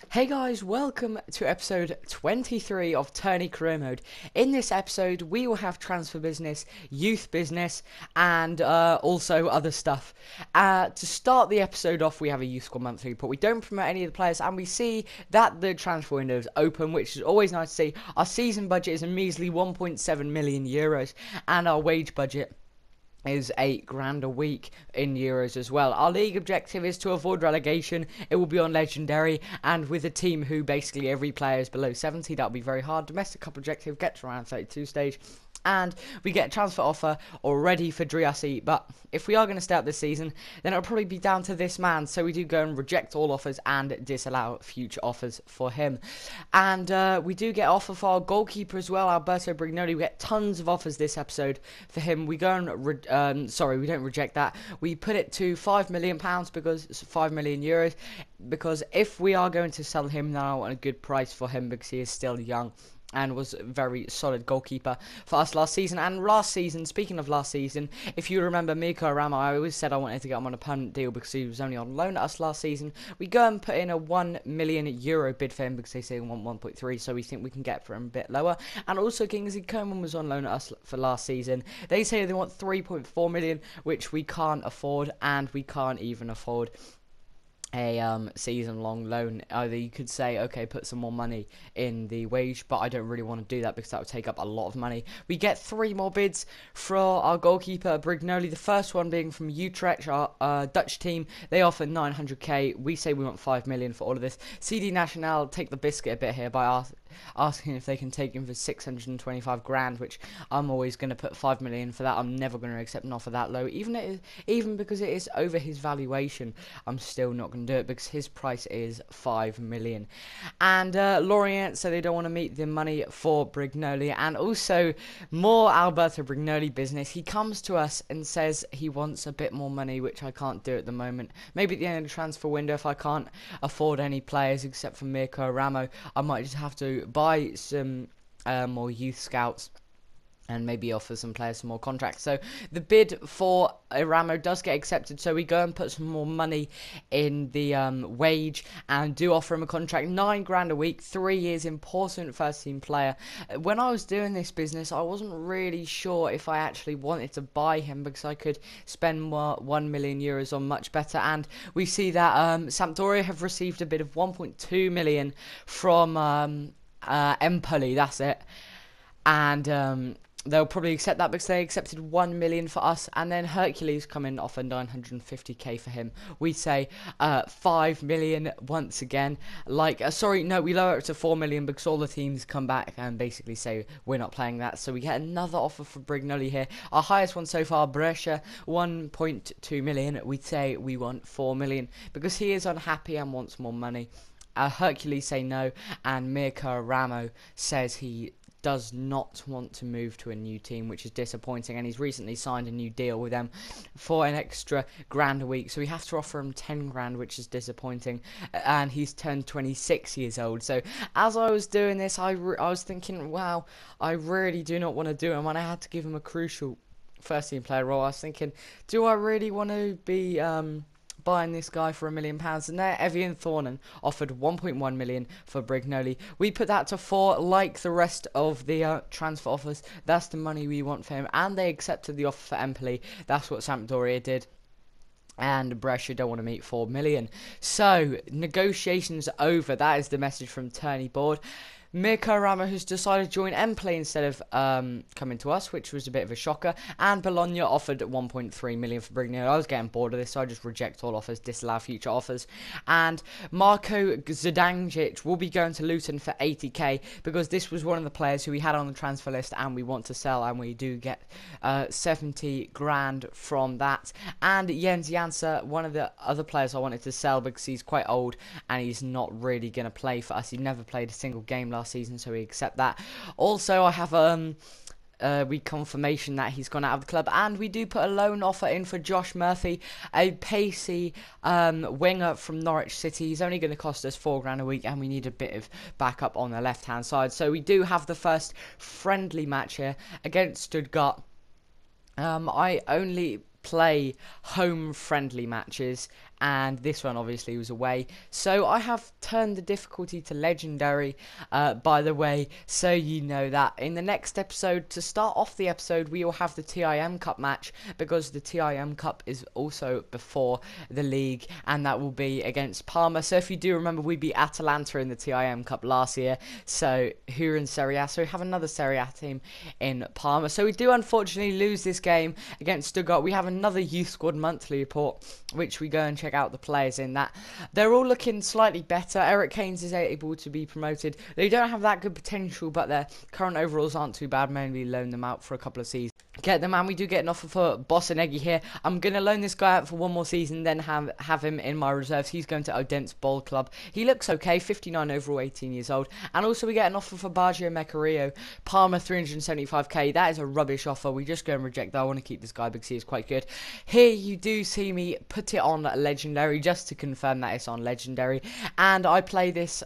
Hey guys, welcome to episode 23 of Terni Career Mode. In this episode, we will have transfer business, youth business, and also other stuff. To start the episode off, we have a youth squad monthly report. We don't promote any of the players, and we see that the transfer window is open, which is always nice to see. Our season budget is a measly 1.7 million euros, and our wage budget is £8,000 a week in euros as well. Our league objective is to avoid relegation. It will be on legendary, and with a team who basically every player is below 70, that'll be very hard. Domestic cup objective gets around 32 stage, and we get a transfer offer already for Driussi. But if we are going to stay out this season, then it'll probably be down to this man. So we do go and reject all offers and disallow future offers for him. And we do get offer for our goalkeeper as well, Alberto Brignoli. We get tons of offers this episode for him. We go and we don't reject that. We put it to £5 million because it's €5 million. Because if we are going to sell him, then I want a good price for him because he is still young and was a very solid goalkeeper for us last season. And last season, speaking of last season, if you remember Miko Rama, I always said I wanted to get him on a permanent deal because he was only on loan at us last season. We go and put in a €1 million bid for him because they say we want 1.3, so we think we can get for him a bit lower. And also Kingsley Coman was on loan at us for last season. They say they want 3.4 million, which we can't afford, and we can't even afford a season-long loan. Either you could say, okay, put some more money in the wage, but I don't really want to do that because that would take up a lot of money. We get 3 more bids for our goalkeeper Brignoli. The first one being from Utrecht, our Dutch team. They offer 900k. We say we want 5 million for all of this. CD Nacional take the biscuit a bit here by asking if they can take him for 625 grand, which I'm always going to put 5 million for that. I'm never going to accept an offer that low, even because it is over his valuation. I'm still not going to do it because his price is 5 million. And Lorient, so they don't want to meet the money for Brignoli. And also more Alberto Brignoli business. He comes to us and says he wants a bit more money, which I can't do at the moment. Maybe at the end of the transfer window, if I can't afford any players except for Mirko Ramo, I might just have to buy some more youth scouts and maybe offer some players some more contracts. So the bid for Ramo does get accepted, so we go and put some more money in the wage and do offer him a contract, £9,000 a week, 3 years, important first team player. When I was doing this business, I wasn't really sure if I actually wanted to buy him because I could spend more €1 million on much better. And we see that Sampdoria have received a bid of 1.2 million from Empoli, that's it. And they'll probably accept that because they accepted 1 million for us, and then Hercules come in and offer 950k for him. We say 5 million once again. We lower it to 4 million because all the teams come back and basically say we're not playing that. So we get another offer for Brignoli here. Our highest one so far, Brescia, 1.2 million. We say we want 4 million because he is unhappy and wants more money. Hercules say no, and Mirko Ramo says he does not want to move to a new team, which is disappointing, and he's recently signed a new deal with them for an extra £1,000 a week, so we have to offer him 10 grand, which is disappointing, and he's turned 26 years old. So as I was doing this, I was thinking, wow, I really do not want to do him, and I had to give him a crucial first team player role. I was thinking, do I really want to be buying this guy for £1 million? And there Evian Thornan offered 1.1 million for Brignoli. We put that to 4, like the rest of the transfer offers. That's the money we want for him, and they accepted the offer for Empoli. That's what Sampdoria did, and Brescia don't want to meet 4 million. So negotiations over. That is the message from Terni board. Mirko Ramo has decided to join Empoli instead of coming to us, which was a bit of a shocker. And Bologna offered 1.3 million for Brignoli. I was getting bored of this, so I just reject all offers, disallow future offers. And Marko Zdanjic will be going to Luton for 80k because this was one of the players who we had on the transfer list and we want to sell, and we do get 70 grand from that. And Jens Janser, one of the other players I wanted to sell because he's quite old and he's not really going to play for us. He never played a single game last season, so we accept that. Also, I have confirmation that he's gone out of the club, and we do put a loan offer in for Josh Murphy, a pacey winger from Norwich City. He's only going to cost us £4,000 a week, and we need a bit of backup on the left hand side. So we do have the first friendly match here against Stuttgart. I only play home friendly matches, and this one obviously was away. So I have turned the difficulty to legendary, by the way, so you know that. In the next episode, to start off the episode, we will have the TIM Cup match, because the TIM Cup is also before the league, and that will be against Parma. So if you do remember, we beat Atalanta in the TIM Cup last year, so who are in Serie A, so we have another Serie A team in Parma. So we do unfortunately lose this game against Stuttgart. We have another youth squad monthly report, which we go and check out the players in that. They're all looking slightly better. Eric Haynes is able to be promoted. They don't have that good potential, but their current overalls aren't too bad. Mainly loan them out for a couple of seasons. Get them, and we do get an offer for Bosanegi here. I'm going to loan this guy out for one more season, then have him in my reserves. He's going to Odense Bowl Club. He looks okay, 59 overall, 18 years old. And also we get an offer for Baggio Mecario, Parma, 375k. That is a rubbish offer. We just go and reject that. I want to keep this guy because he is quite good. Here you do see me put it on legendary, just to confirm that it's on legendary. And I play this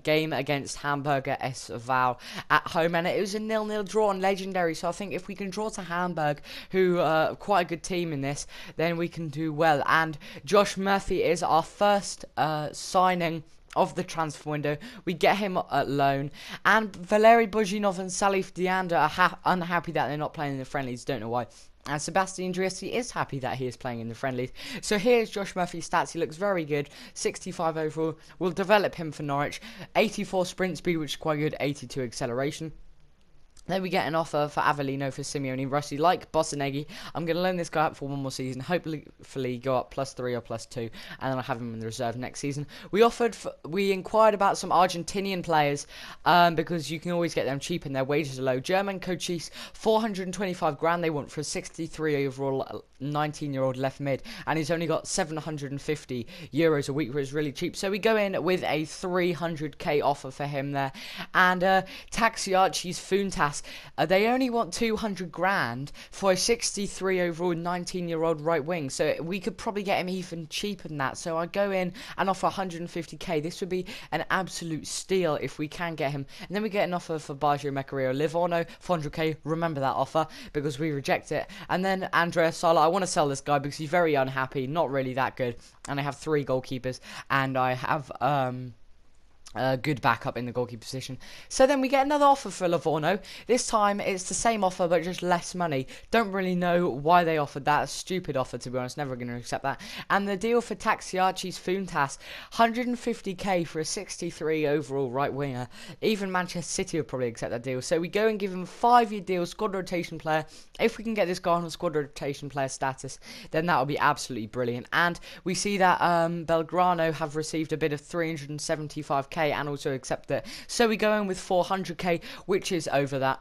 game against Hamburger SV at home, and it was a 0-0 draw on legendary. So I think if we can draw to Hamburg, who are quite a good team in this, then we can do well. And Josh Murphy is our first signing of the transfer window. We get him at loan, and Valery Buzhinov and Salif Dianda are unhappy that they're not playing in the friendlies. Don't know why. And Sebastian Driesti is happy that he is playing in the friendlies. So here's Josh Murphy's stats. He looks very good. 65 overall. We'll develop him for Norwich. 84 sprint speed, which is quite good. 82 acceleration. Then we get an offer for Avellino for Simeone Rossi. Like Bosanegi, I'm going to loan this guy up for one more season. Hopefully go up +3 or +2, and then I'll have him in the reserve next season. We inquired about some Argentinian players, because you can always get them cheap and their wages are low. German Cochise, 425 grand they want for a 63 overall 19-year-old left mid, and he's only got 750 euros a week, which is really cheap. So we go in with a 300k offer for him there. And Taxiarchi's Funtas, they only want 200 grand for a 63 overall 19-year-old right wing, so we could probably get him even cheaper than that. So I go in and offer 150k. This would be an absolute steal if we can get him. And then we get an offer for Baggio Mecario Livorno, 400k. Remember that offer, because we reject it. And then Andrea Sala, I want to sell this guy because he's very unhappy, not really that good, and I have 3 goalkeepers, and I have a good backup in the goalkeeper position. So then we get another offer for Livorno. This time it's the same offer but just less money. Don't really know why they offered that. A stupid offer, to be honest. Never going to accept that. And the deal for Taxiarchi's Funtas, 150k for a 63 overall right winger. Even Manchester City would probably accept that deal. So we go and give him a 5-year deal, squad rotation player. If we can get this guy on a squad rotation player status, then that would be absolutely brilliant. And we see that Belgrano have received a bid of 375k and also accept it. So we go in with 400k, which is over that.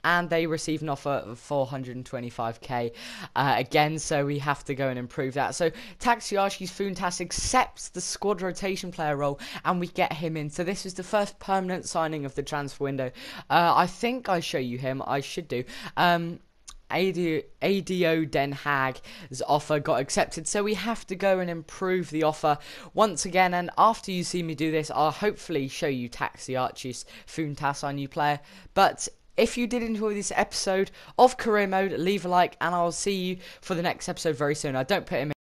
And they receive an offer of 425k again, so we have to go and improve that. So Taxiarchi's Funtas accepts the squad rotation player role, and we get him in. So this is the first permanent signing of the transfer window. I think I show you him. I should do. ADO Den Haag's offer got accepted, so we have to go and improve the offer once again. And after you see me do this, I'll hopefully show you Taxiarchi's Funtas, our new player. But if you did enjoy this episode of Career Mode, leave a like, and I'll see you for the next episode very soon. I don't put him in